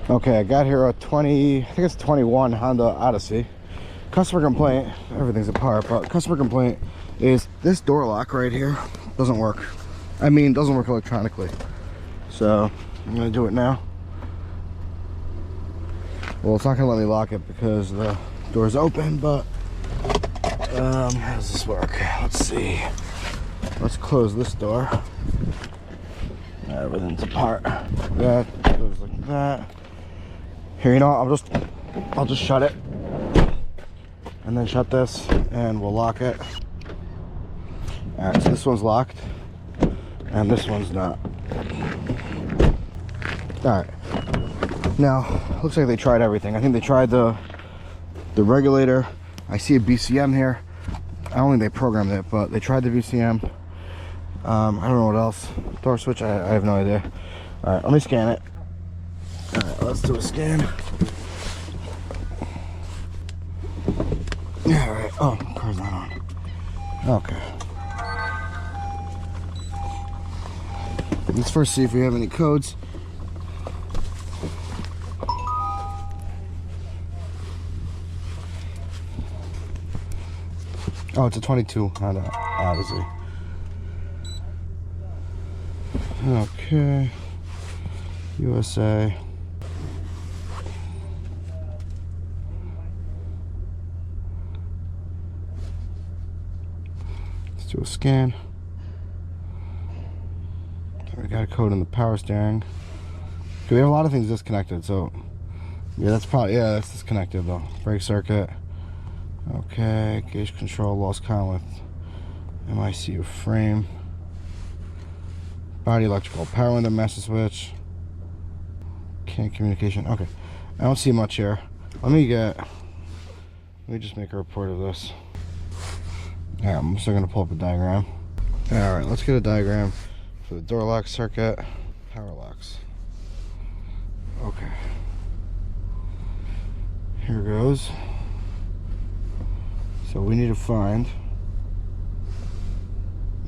Okay, I got here a 20, I think it's 21 Honda Odyssey. Customer complaint, everything's apart, but customer complaint is this door lock right here doesn't work. I mean, doesn't work electronically. So I'm gonna do it now. Well, it's not gonna let me lock it because the door's open, but how does this work? Let's see. Let's close this door. Everything's apart. That goes like that. Here, you know what? I'll just shut it and then shut this and we'll lock it. All right, so this one's locked and this one's not. All right, now looks like they tried everything. I think they tried the regulator. I see a BCM here. I don't think they programmed it, but they tried the BCM. I don't know what else. Door switch, I have no idea. All right, let me scan it. All right, let's do a scan. Yeah, all right. Oh, car's not on. Okay. Let's first see if we have any codes. Oh, it's a 22 Honda Odyssey. Okay. USA. Let's do a scan. We got a code in the power steering. Okay, we have a lot of things disconnected, so yeah, that's probably, yeah, that's disconnected though. Brake circuit. Okay, gauge control, lost count with MICU frame. Body electrical power window, master switch. Can communication. Okay, I don't see much here. Let me just make a report of this. Yeah, I'm still gonna pull up a diagram. All right, let's get a diagram for the door lock circuit, power locks. Okay, here goes. So we need to find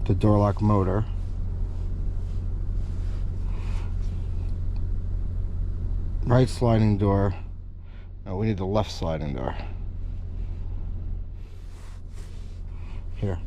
the door lock motor. Right sliding door. No, we need the left sliding door. Here.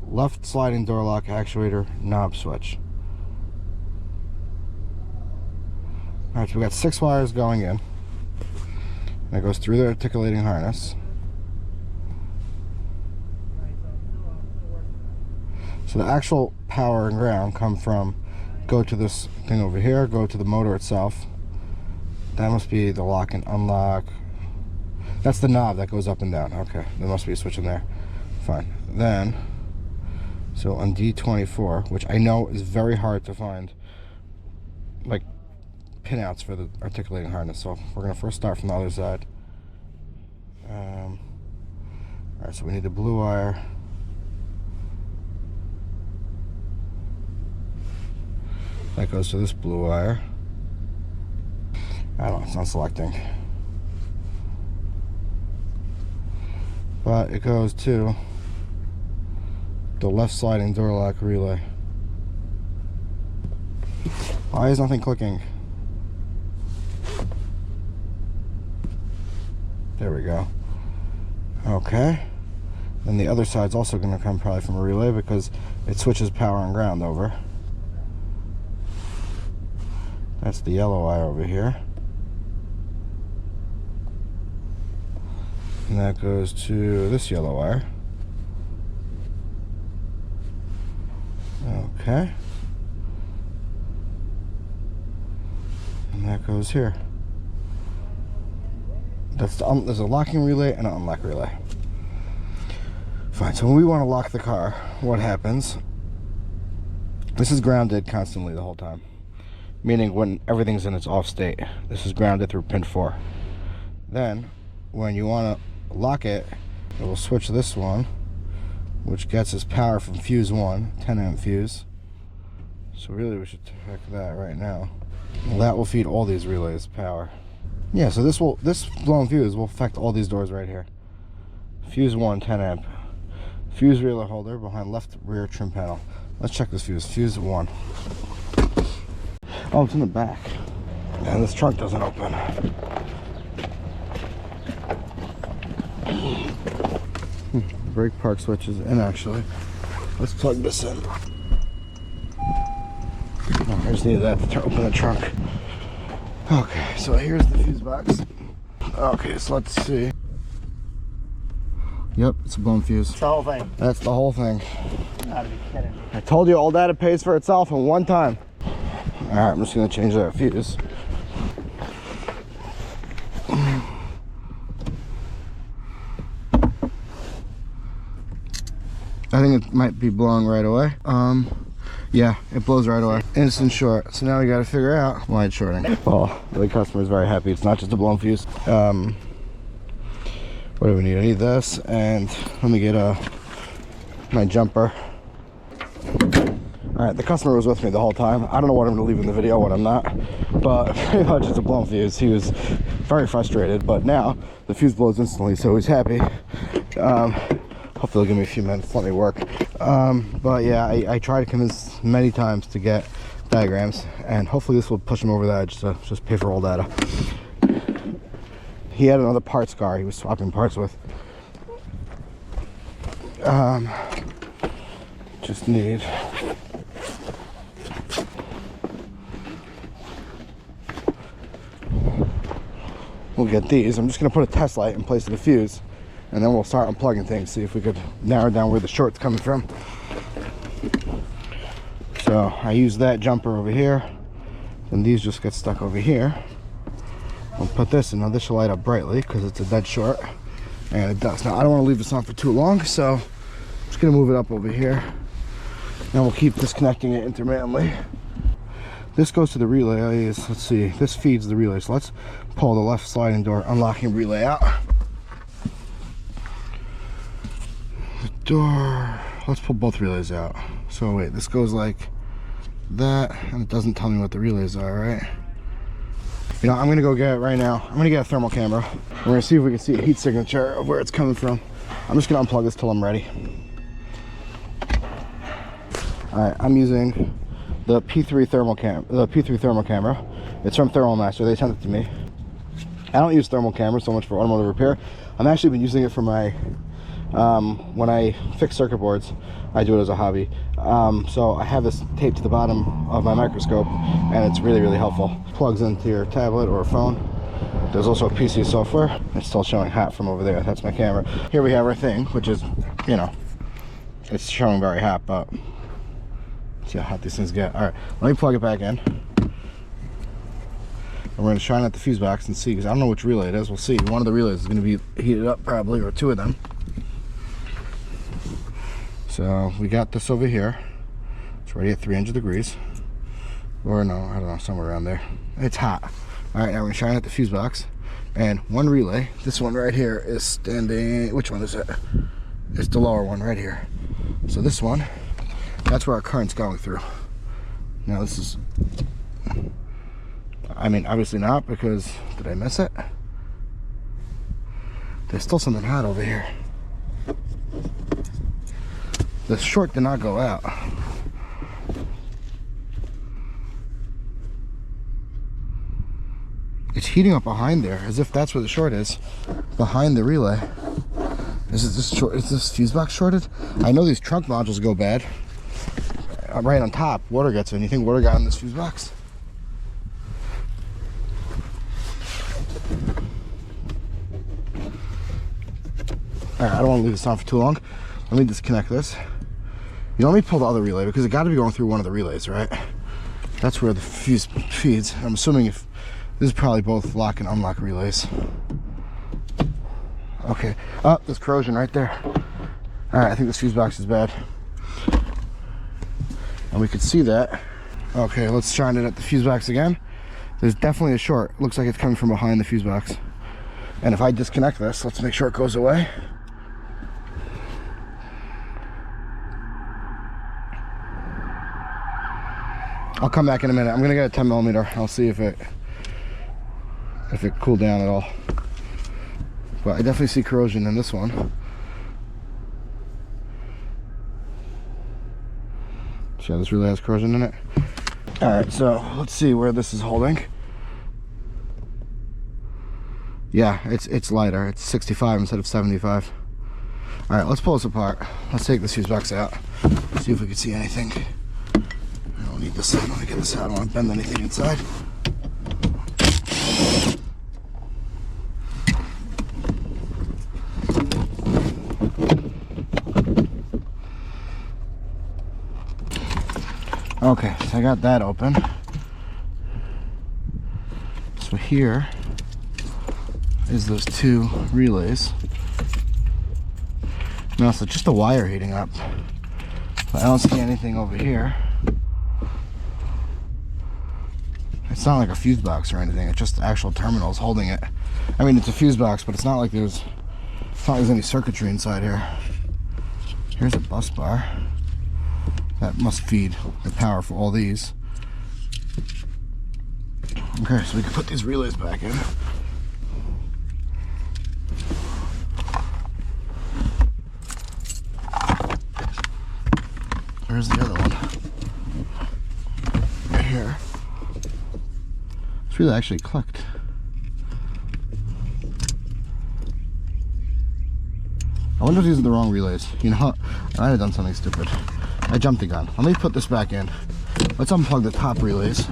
Left sliding door lock actuator knob switch. Alright, so we got 6 wires going in. And it goes through the articulating harness. So the actual power and ground come from, go to this thing over here, go to the motor itself. That must be the lock and unlock. That's the knob that goes up and down. Okay, there must be a switch in there. Fine. Then, so on D24, which I know is very hard to find, like pinouts for the articulating harness. So we're gonna first start from the other side. All right, so we need the blue wire. That goes to this blue wire. I don't know, it's not selecting. But it goes to the left sliding door lock relay. Why is nothing clicking? There we go. Okay. Then the other side's also going to come probably from a relay because it switches power and ground over. That's the yellow wire over here. And that goes to this yellow wire. Okay. And that goes here. That's there's a locking relay and an unlock relay. Fine, so when we want to lock the car, what happens? This is grounded constantly the whole time. Meaning when everything's in its off state. This is grounded through pin 4. Then, when you want to lock it, it will switch this one, which gets its power from fuse 1, 10 amp fuse. So really we should check that right now. Well, that will feed all these relays power. Yeah, so this blown fuse will affect all these doors right here. Fuse 1, 10 amp. Fuse relay holder behind left rear trim panel. Let's check this fuse. Fuse 1. Oh, it's in the back. And this trunk doesn't open. Brake park switch is in actually. Let's plug this in. Oh, I just needed that to open the trunk. Okay, so here's the fuse box. Okay, so let's see. Yep, it's a blown fuse. It's the whole thing. That's the whole thing. You gotta be kidding me. I told you all data pays for itself in one time. Alright, I'm just gonna change that fuse. I think it might be blowing right away. Yeah, it blows right away. Instant short. So now we gotta figure out why it's shorting. Well, the customer's very happy. It's not just a blown fuse. What do we need? I need this, and let me get my jumper. Alright, the customer was with me the whole time. I don't know what I'm gonna leave in the video, what I'm not. But pretty much it's a blown fuse. He was very frustrated, but now the fuse blows instantly, so he's happy. Hopefully they'll give me a few minutes, let me work. But yeah, I tried to convince many times to get diagrams, and hopefully this will push him over the edge to just pay for all data. He had another parts car he was swapping parts with. Just need... We'll get these. I'm just gonna put a test light in place of the fuse, and then we'll start unplugging things, see if we could narrow down where the short's coming from. So I use that jumper over here, and these just get stuck over here. I'll put this in. Now this should light up brightly because it's a dead short, and it does. Now I don't want to leave this on for too long, so I'm just gonna move it up over here. Now we'll keep disconnecting it intermittently. This goes to the relays. Let's see, this feeds the relays. So let's pull the left sliding door unlocking relay out. The door, let's pull both relays out. So wait, this goes like that, and it doesn't tell me what the relays are, right? You know, I'm gonna go get it right now. I'm gonna get a thermal camera. We're gonna see if we can see a heat signature of where it's coming from. I'm just gonna unplug this till I'm ready. All right, I'm using the P3 thermal camera. It's from Thermal Master. They sent it to me. I don't use thermal cameras so much for automotive repair. I've actually been using it for my when I fix circuit boards. I do it as a hobby. So I have this taped to the bottom of my microscope, and it's really, really helpful. Plugs into your tablet or phone. There's also PC software. It's still showing hot from over there. That's my camera. Here we have our thing, which is, you know, it's showing very hot, but see how hot these things get. All right, let me plug it back in. And we're gonna shine at the fuse box and see, because I don't know which relay it is. We'll see. One of the relays is gonna be heated up probably, or two of them. So we got this over here. It's already at 300 degrees. Or no, I don't know, somewhere around there. It's hot. All right, now we're gonna shine at the fuse box. And one relay, this one right here, is standing, which one is it? It's the lower one right here. So this one, that's where our current's going through. Now this is, I mean, obviously not, because, did I miss it? There's still something hot over here. The short did not go out. It's heating up behind there, as if that's where the short is, behind the relay. Is this fuse box shorted? I know these trunk modules go bad. Right on top, water gets in. You think water got in this fuse box? Alright, I don't want to leave this on for too long. Let me disconnect this. You know, let me pull the other relay, because it got to be going through one of the relays, right? That's where the fuse feeds. I'm assuming if this is probably both lock and unlock relays. Okay. Oh, there's corrosion right there. Alright, I think this fuse box is bad. And we could see that. Okay, let's shine it at the fuse box again. There's definitely a short. Looks like it's coming from behind the fuse box. And if I disconnect this, let's make sure it goes away. I'll come back in a minute. I'm gonna get a 10 millimeter. I'll see if it cooled down at all. But I definitely see corrosion in this one. So this really has corrosion in it. All right, so let's see where this is holding. Yeah, it's lighter. It's 65 instead of 75. All right, let's pull this apart. Let's take this fuse box out. See if we can see anything. I don't need this. I don't want to get this out. I don't want to bend anything inside. Okay, so I got that open. So here is those two relays. Now, so just the wire heating up. But I don't see anything over here. It's not like a fuse box or anything. It's just the actual terminals holding it. I mean, it's a fuse box, but it's not like there's any circuitry inside here. Here's a bus bar. That must feed the power for all these. Okay, so we can put these relays back in. Where's the other one? Right here. It's really actually clicked. I wonder if these are the wrong relays. You know what? I might have done something stupid. I jumped the gun. Let me put this back in. Let's unplug the top relays.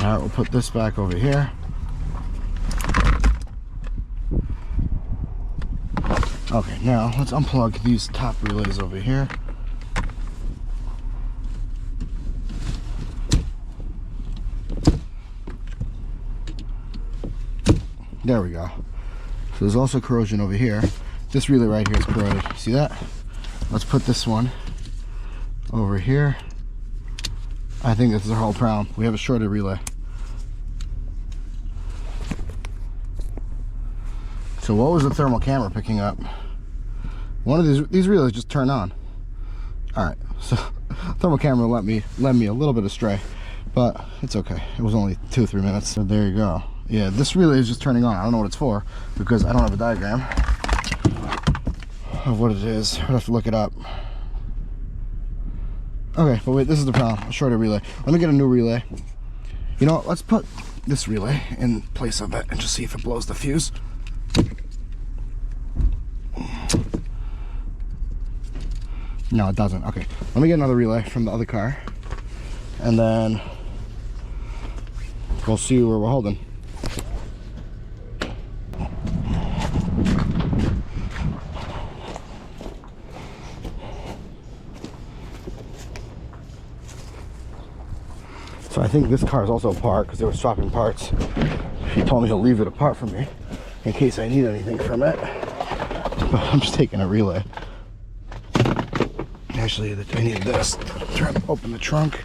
All right, we'll put this back over here. Okay, now let's unplug these top relays over here. There we go. So there's also corrosion over here. This relay right here is corroded. See that? Let's put this one over here. I think this is our whole problem. We have a shorted relay. So what was the thermal camera picking up? One of these relays just turned on. All right, so thermal camera led me a little bit astray, but it's okay. It was only 2-3 minutes. So there you go. Yeah, this relay is just turning on. I don't know what it's for because I don't have a diagram of what it is. I'd have to look it up. Okay, but wait, this is the problem. A shorter relay. Let me get a new relay. You know what? Let's put this relay in place of it and just see if it blows the fuse. No, it doesn't. Okay, let me get another relay from the other car and then we'll see where we're holding. So I think this car is also apart because they were swapping parts. He told me he'll leave it apart from me in case I need anything from it. But I'm just taking a relay. Actually, I need this. Try to open the trunk.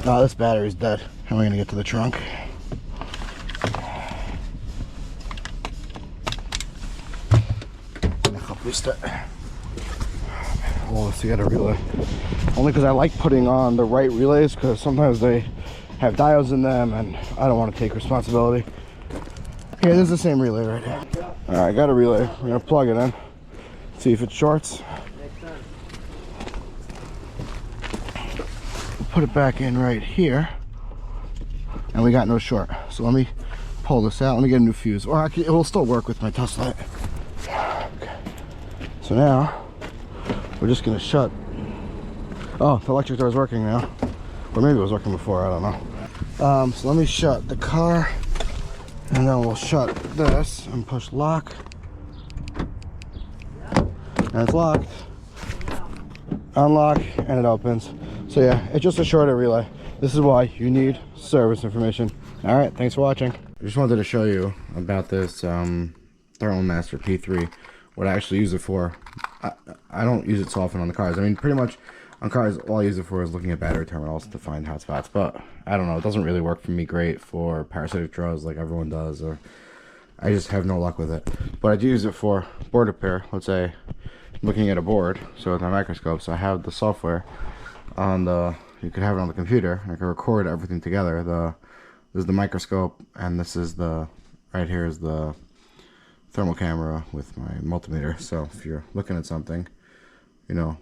Oh, this battery's dead. How am I gonna get to the trunk? Oh, let's get a relay. Only because I like putting on the right relays because sometimes they have diodes in them and I don't want to take responsibility. Here, this is the same relay right here. All right, I got a relay. We're gonna plug it in. See if it shorts. We'll put it back in right here. And we got no short. So let me pull this out. Let me get a new fuse. Or actually, it will still work with my test light. Okay. So now, we're just gonna shut. Oh, the electric door is working now. Or maybe it was working before, I don't know. So let me shut the car. And then we'll shut this and push lock. And it's locked. Unlock and it opens. So yeah, it's just a shorter relay. This is why you need service information. All right, thanks for watching. I just wanted to show you about this Thermal Master P3. What I actually use it for. I don't use it so often on the cars. I mean, pretty much on cars, all I use it for is looking at battery terminals to find hotspots. But I don't know, it doesn't really work for me great for parasitic draws like everyone does, or I just have no luck with it. But I do use it for board repair. Let's say looking at a board, so with my microscope, so I have the software on the, you could have it on the computer, and I can record everything together. This is the microscope, and this is the, right here is the thermal camera with my multimeter. So if you're looking at something, you know,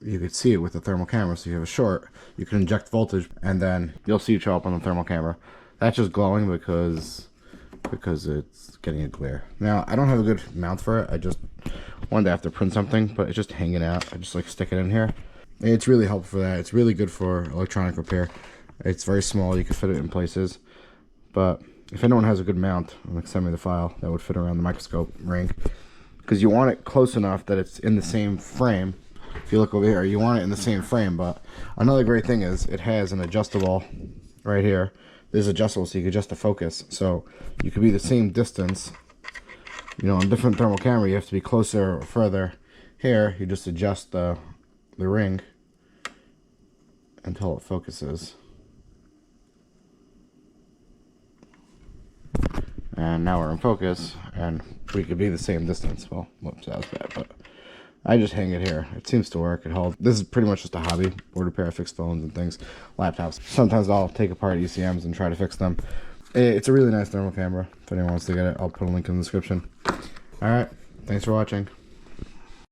you could see it with the thermal camera. So if you have a short, you can inject voltage, and then you'll see it show up on the thermal camera. That's just glowing because it's getting a glare. Now, I don't have a good mount for it. I just wanted to have to print something, but it's just hanging out. I just like stick it in here. It's really helpful for that. It's really good for electronic repair. It's very small. You can fit it in places. But if anyone has a good mount, like send me the file that would fit around the microscope ring, because you want it close enough that it's in the same frame. If you look over here, you want it in the same frame. But another great thing is it has an adjustable right here. This is adjustable, so you can adjust the focus. So you could be the same distance. You know, on different thermal camera, you have to be closer or further. Here, you just adjust the ring until it focuses. And now we're in focus, and we could be the same distance. Well, whoops, that was bad, but I just hang it here. It seems to work. It holds. This is pretty much just a hobby. Board repair, fix phones and things, laptops. Sometimes I'll take apart ECMs and try to fix them. It's a really nice thermal camera. If anyone wants to get it, I'll put a link in the description. Alright, thanks for watching.